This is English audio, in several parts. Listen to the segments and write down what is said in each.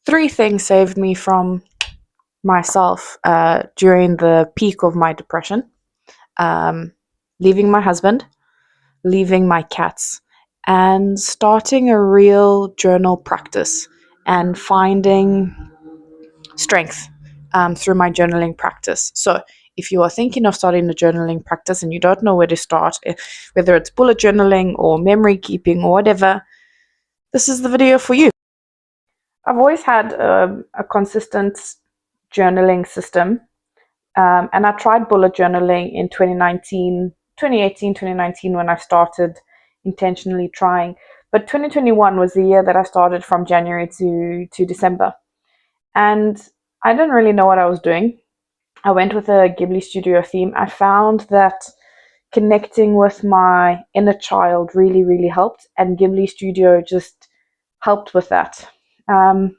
Three things saved me from myself during the peak of my depression: um, leaving my husband, leaving my cats, and starting a real journal practice and finding strength through my journaling practice. So, if you are thinking of starting a journaling practice and you don't know where to start, whether it's bullet journaling or memory keeping or whatever, this is the video for you. I've always had a consistent journaling system, and I tried bullet journaling in 2018, 2019 when I started intentionally trying. But 2021 was the year that I started from January to December. And I didn't really know what I was doing. I went with a Ghibli Studio theme. I found that connecting with my inner child really, really helped, and Ghibli Studio just helped with that. Um,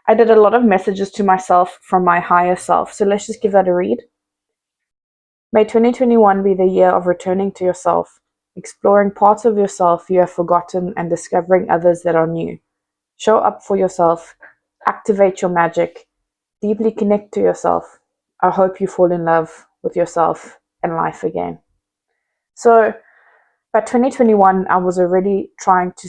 I did a lot of messages to myself from my higher self. So let's just give that a read. May 2021 be the year of returning to yourself, exploring parts of yourself you have forgotten and discovering others that are new. Show up for yourself, activate your magic, deeply connect to yourself. I hope you fall in love with yourself and life again. So by 2021, I was already trying to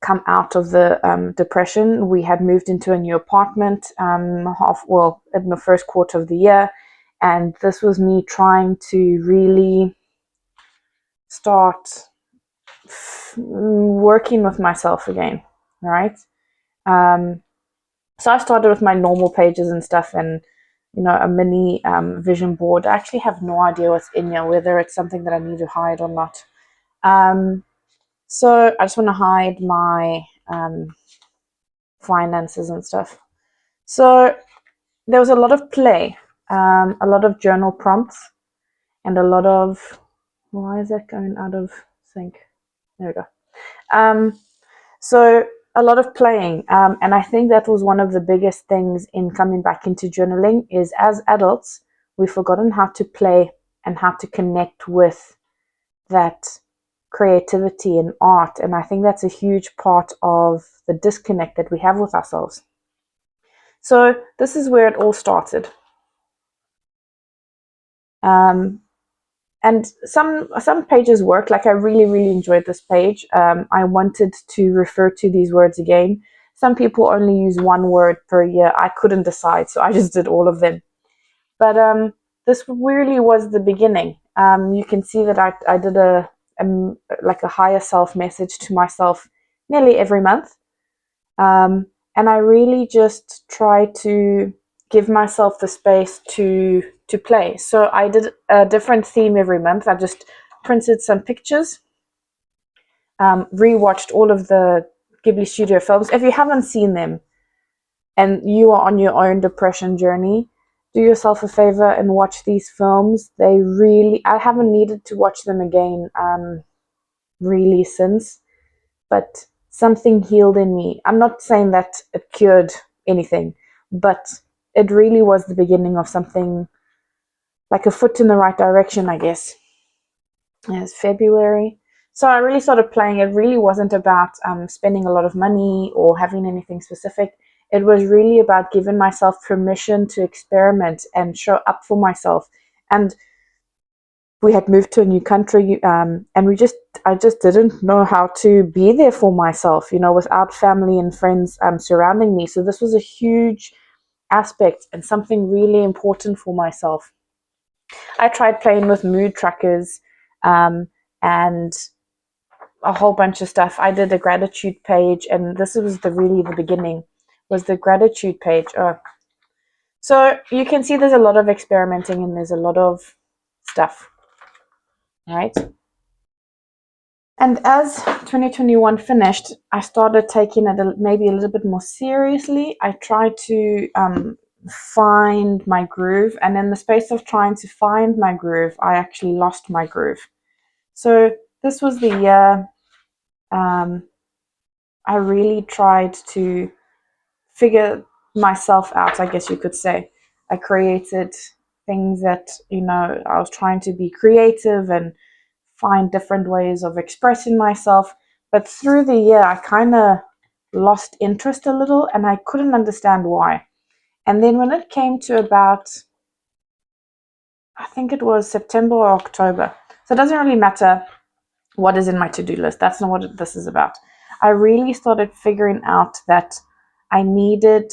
come out of the depression. We had moved into a new apartment in the first quarter of the year, and this was me trying to really start working with myself again, right? So I started with my normal pages and stuff, and a mini vision board. I actually have no idea what's in here, whether it's something that I need to hide or not. So I just want to hide my finances and stuff. So there was a lot of play, a lot of journal prompts, and a lot of, why is that going out of sync? There we go. So a lot of playing, and I think that was one of the biggest things in coming back into journaling is, as adults, we've forgotten how to play and how to connect with that creativity and art, and I think that's a huge part of the disconnect that we have with ourselves. So this is where it all started. And some pages work. Like, I really enjoyed this page. I wanted to refer to these words again. Some people only use one word per year. I couldn't decide, so I just did all of them. But this really was the beginning. You can see that I did like a higher self message to myself nearly every month. And I really just try to give myself the space to play. So I did a different theme every month. I just printed some pictures, rewatched all of the Ghibli Studio films. If you haven't seen them and you are on your own depression journey, do yourself a favor and watch these films. I haven't needed to watch them again really since, but something healed in me. I'm not saying that it cured anything, but it really was the beginning of something, like a foot in the right direction, I guess. It's February. So I really started playing. It really wasn't about spending a lot of money or having anything specific. It was really about giving myself permission to experiment and show up for myself. And we had moved to a new country, and I just didn't know how to be there for myself, without family and friends surrounding me. So this was a huge aspect and something really important for myself. I tried playing with mood trackers, and a whole bunch of stuff. I did a gratitude page, and this was really the beginning, was the gratitude page. So you can see there's a lot of experimenting and there's a lot of stuff, right? And as 2021 finished, I started taking it maybe a little bit more seriously. I tried to find my groove, and in the space of trying to find my groove, I actually lost my groove. So this was the year I really tried to figure myself out, I guess you could say. I created things that, I was trying to be creative and find different ways of expressing myself. But through the year, I kind of lost interest a little, and I couldn't understand why. And then when it came to about, I think it was September or October, so it doesn't really matter what is in my to-do list. That's not what this is about. I really started figuring out that I needed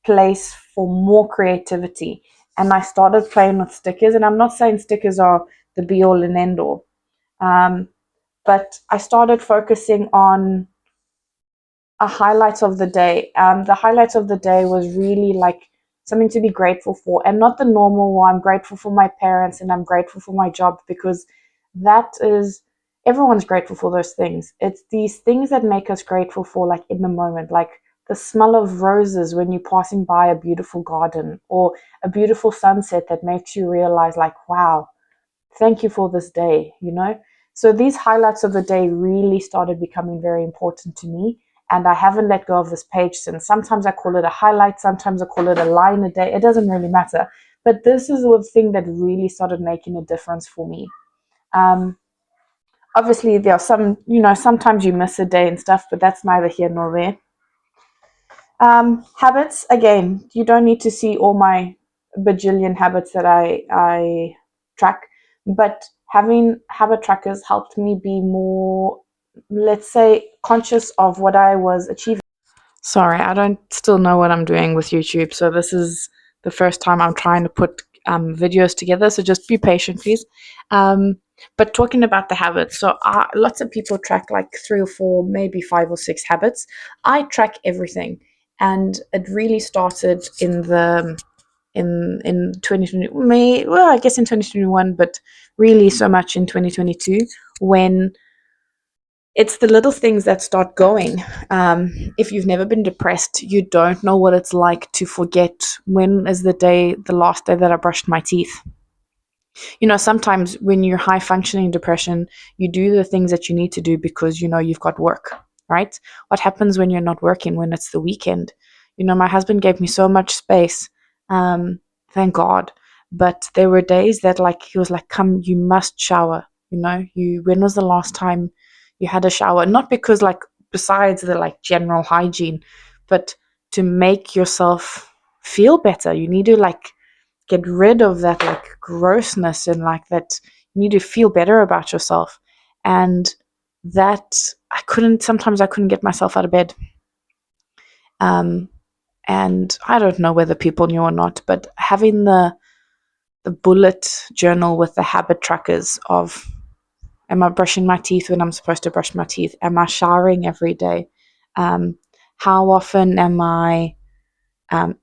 place for more creativity, and I started playing with stickers. And I'm not saying stickers are the be all and end all, but I started focusing on a highlight of the day. The highlight of the day was really like something to be grateful for, and not the normal one. I'm grateful for my parents and I'm grateful for my job, because that is, everyone's grateful for those things. It's these things that make us grateful for, like in the moment, like the smell of roses when you're passing by a beautiful garden, or a beautiful sunset that makes you realize, like, wow, thank you for this day, you know? So these highlights of the day really started becoming very important to me. And I haven't let go of this page since. Sometimes I call it a highlight, sometimes I call it a line a day. It doesn't really matter. But this is the thing that really started making a difference for me. Um, Obviously, there are some, sometimes you miss a day and stuff, but that's neither here nor there. Habits, again, you don't need to see all my bajillion habits that I track, but having habit trackers helped me be more, let's say, conscious of what I was achieving. Sorry, I don't still know what I'm doing with YouTube, so this is the first time I'm trying to put videos together, so just be patient, please. But talking about the habits, so lots of people track like 3 or 4, maybe 5 or 6 habits. I track everything, and it really started in 2020, well, I guess in 2021, but really so much in 2022, when it's the little things that start going. If you've never been depressed, you don't know what it's like to forget when is the last day that I brushed my teeth. Sometimes when you're high functioning depression, you do the things that you need to do because you've got work, right? What happens when you're not working, when it's the weekend? My husband gave me so much space, thank God. But there were days that, like, he was like, come, you must shower. When was the last time you had a shower? Not because, like, besides the like general hygiene, but to make yourself feel better. You need to, like, get rid of that, like, grossness, and like that you need to feel better about yourself. And that sometimes I couldn't get myself out of bed. And I don't know whether people knew or not, but having the bullet journal with the habit trackers of, am I brushing my teeth when I'm supposed to brush my teeth? Am I showering every day? How often am I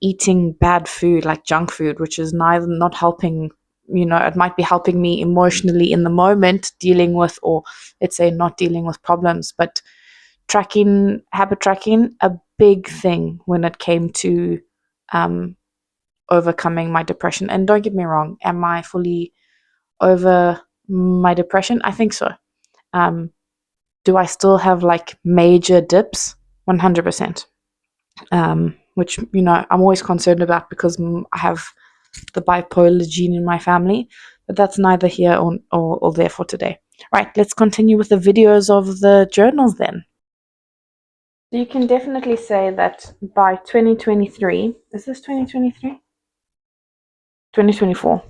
eating bad food, like junk food, which is neither not helping. It might be helping me emotionally in the moment, dealing with, or let's say not dealing with problems, but habit tracking, a big thing when it came to overcoming my depression. And don't get me wrong, am I fully over my depression? I think so. Do I still have like major dips? 100%. Which I'm always concerned about, because I have the bipolar gene in my family, but that's neither here or there for today. Right, let's continue with the videos of the journals then. You can definitely say that by 2023, is this 2023? 2024.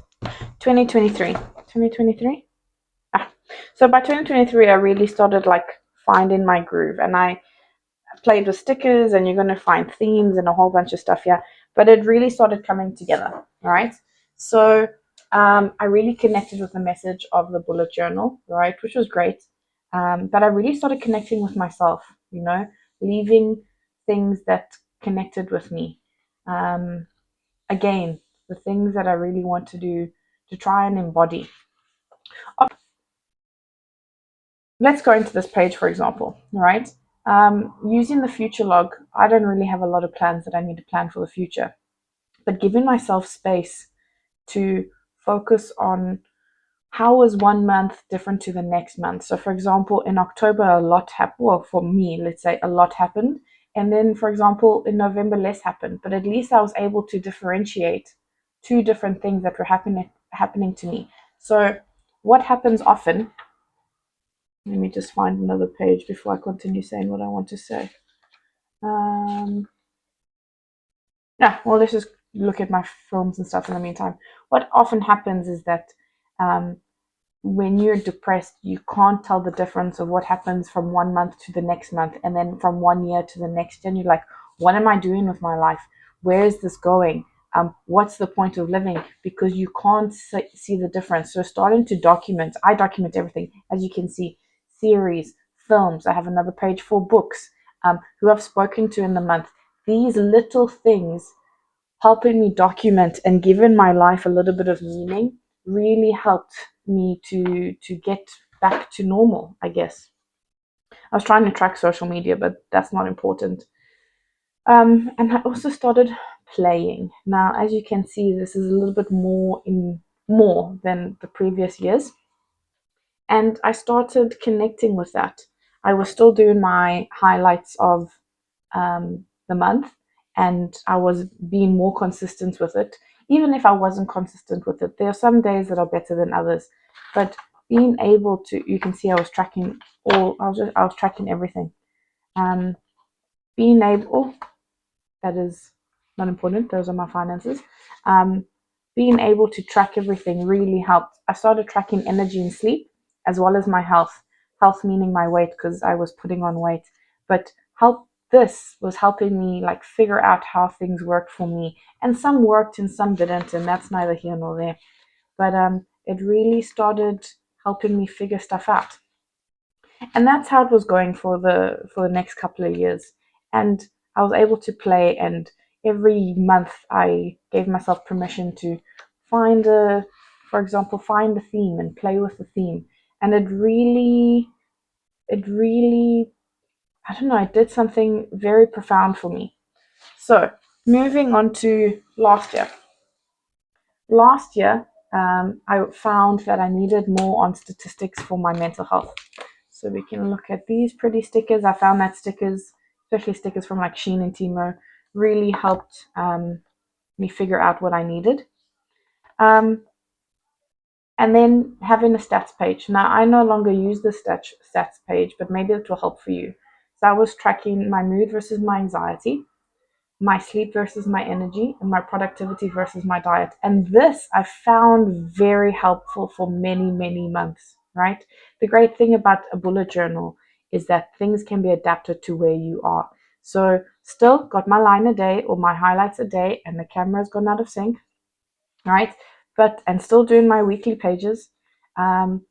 2023. 2023? So by 2023, I really started like finding my groove, and I played with stickers, and you're going to find themes and a whole bunch of stuff here, but it really started coming together. All right, so I really connected with the message of the bullet journal, right, which was great. But I really started connecting with myself, leaving things that connected with me. Again, the things that I really want to do, to try and embody. Let's go into this page, for example, right? Using the future log, I don't really have a lot of plans that I need to plan for the future, but giving myself space to focus on how was one month different to the next month. So, for example, in October, a lot happened. Well, for me, let's say a lot happened. And then, for example, in November, less happened. But at least I was able to differentiate 2 different things that were happening to me. So, what happens often, let me just find another page before I continue saying what I want to say. Um, yeah, well, let's just look at my films and stuff in the meantime. What often happens is that um, when you're depressed, you can't tell the difference of what happens from one month to the next month, and then from one year to the next year. And you're like, what am I doing with my life? Where is this going? What's the point of living? Because you can't see the difference. So starting to document, I document everything, as you can see, series, films. I have another page for books, who I've spoken to in the month. These little things helping me document and given my life a little bit of meaning really helped me to get back to normal, I guess. I was trying to track social media, but that's not important. And I also started playing. Now, as you can see, this is a little bit more than the previous years. And I started connecting with that. I was still doing my highlights of the month, and I was being more consistent with it. Even if I wasn't consistent with it, there are some days that are better than others. But being able to, you can see I was tracking I was tracking everything. Um, being able, that is not important. Those are my finances. Um, being able to track everything really helped. I started tracking energy and sleep as well as my health. Health meaning my weight because I was putting on weight, but help this was helping me like figure out how things worked for me. And some worked and some didn't, and that's neither here nor there. But it really started helping me figure stuff out, and that's how it was going for the next couple of years. And I was able to play, and every month I gave myself permission to find a for example find a theme and play with the theme. And it really I don't know, it did something very profound for me. So moving on to last year, I found that I needed more on statistics for my mental health. So we can look at these pretty stickers. I found that stickers, especially stickers from like Shein and Timo, really helped me figure out what I needed. Um, and then having a stats page. Now, I no longer use the stats page, but maybe it will help for you. So I was tracking my mood versus my anxiety, my sleep versus my energy, and my productivity versus my diet. And this I found very helpful for many, many months, right? The great thing about a bullet journal is that things can be adapted to where you are. So, still got my line a day or my highlights a day, and the camera's gone out of sync, right? But, and still doing my weekly pages. Um,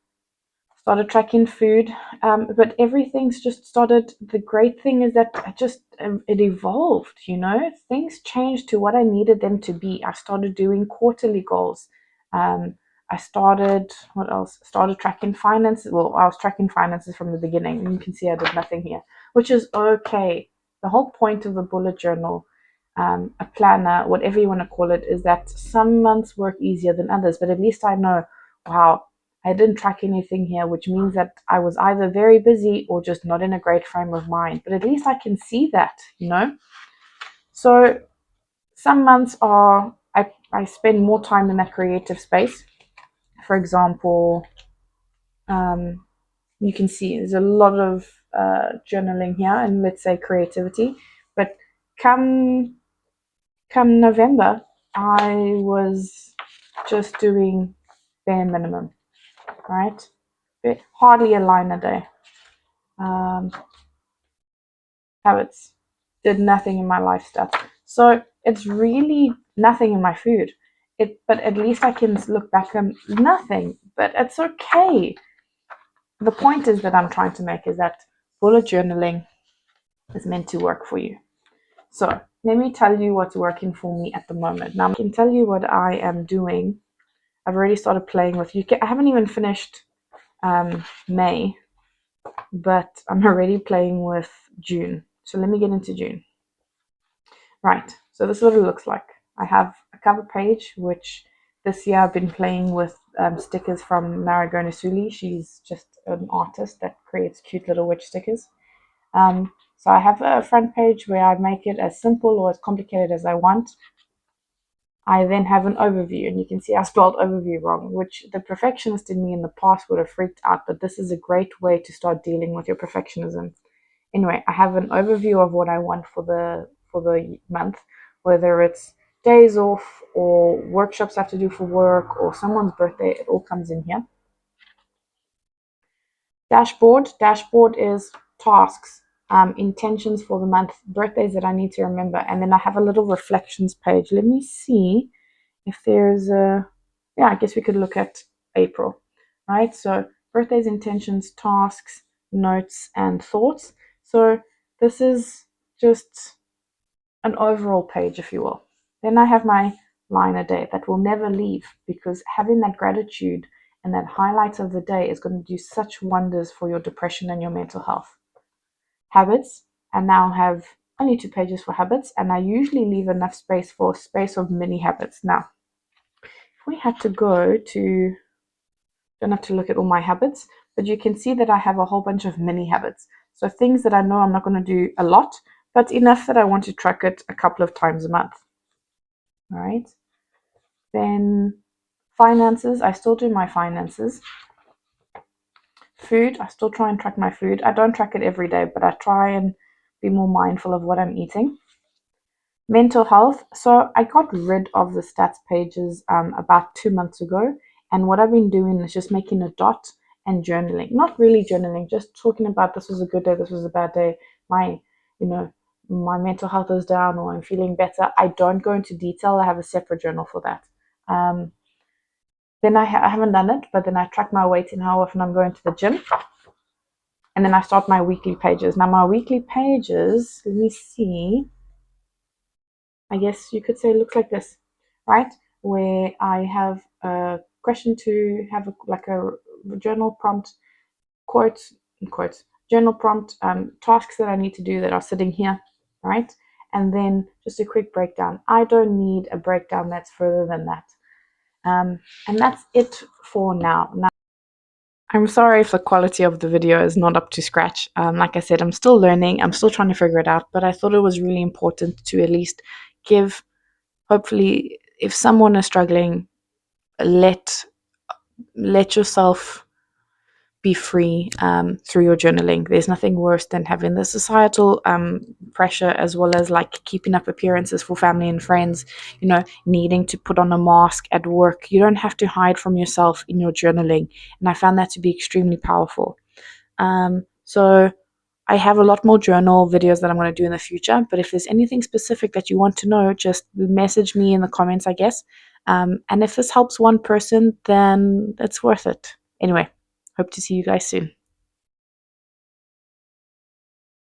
Started tracking food, but everything's just started. The great thing is that I just it evolved, things changed to what I needed them to be. I started doing quarterly goals. I started, what else? Started tracking finances. Well, I was tracking finances from the beginning, and you can see I did nothing here, which is okay. The whole point of the bullet journal, a planner, whatever you want to call it, is that some months work easier than others, but at least I know, wow, I didn't track anything here, which means that I was either very busy or just not in a great frame of mind. But at least I can see that. So some months I spend more time in that creative space. For example, um, you can see there's a lot of journaling here, and let's say creativity. But come come November, I was just doing bare minimum, right? Hardly a line a day. Um, Habits did nothing in my lifestyle. So it's really nothing in my food. But at least I can look back and nothing. But it's okay. The point is that I'm trying to make is that bullet journaling is meant to work for you. So let me tell you what's working for me at the moment. Now I can tell you what I am doing. I've already started playing with you. I haven't even finished May, but I'm already playing with June. So let me get into June. Right, so this is what it looks like. I have a cover page, which this year I've been playing with stickers from Marigona Suli. She's just an artist that creates cute little witch stickers. So I have a front page where I make it as simple or as complicated as I want. I then have an overview, and you can see I spelled overview wrong, which the perfectionist in me in the past would have freaked out, but this is a great way to start dealing with your perfectionism. Anyway, I have an overview of what I want for the month, whether it's days off or workshops I have to do for work or someone's birthday. It all comes in here. Dashboard is tasks, intentions for the month, birthdays that I need to remember, and then I have a little reflections page. Let me see if there's a, yeah, I guess we could look at April, right? So birthdays, intentions, tasks, notes, and thoughts. So this is just an overall page, if you will. Then I have my line a day that will never leave, because having that gratitude and that highlight of the day is going to do such wonders for your depression and your mental health. Habits, I now have only 2 pages for habits, and I usually leave enough space for a space of mini habits. Now, if we had to go to, don't have to look at all my habits, but you can see that I have a whole bunch of mini habits. So things that I know I'm not going to do a lot, but enough that I want to track it a couple of times a month. All right. Then finances, I still do my finances. Food, I still try and track my food. I don't track it every day, but I try and be more mindful of what I'm eating. Mental health, so I got rid of the stats pages about 2 months ago, and what I've been doing is just making a dot and journaling. Not really journaling, just talking about this was a good day, this was a bad day, my, you know, my mental health is down or I'm feeling better. I don't go into detail. I have a separate journal for that. Then I haven't done it, but then I track my weight and how often I'm going to the gym. And then I start my weekly pages. Now, my weekly pages, let me see. I guess you could say it looks like this, right? Where I have a question to have like a journal prompt, quotes, journal prompt, tasks that I need to do that are sitting here, right? And then just a quick breakdown. I don't need a breakdown that's further than that. And that's it for now. I'm sorry if the quality of the video is not up to scratch. Like I said, I'm still learning. I'm still trying to figure it out, but I thought it was really important to at least give, hopefully, if someone is struggling, let yourself be free through your journaling. There's nothing worse than having the societal pressure, as well as like keeping up appearances for family and friends, needing to put on a mask at work. You don't have to hide from yourself in your journaling. And I found that to be extremely powerful. So I have a lot more journal videos that I'm going to do in the future, but if there's anything specific that you want to know, just message me in the comments, I guess. And if this helps one person, then it's worth it. Anyway, hope to see you guys soon.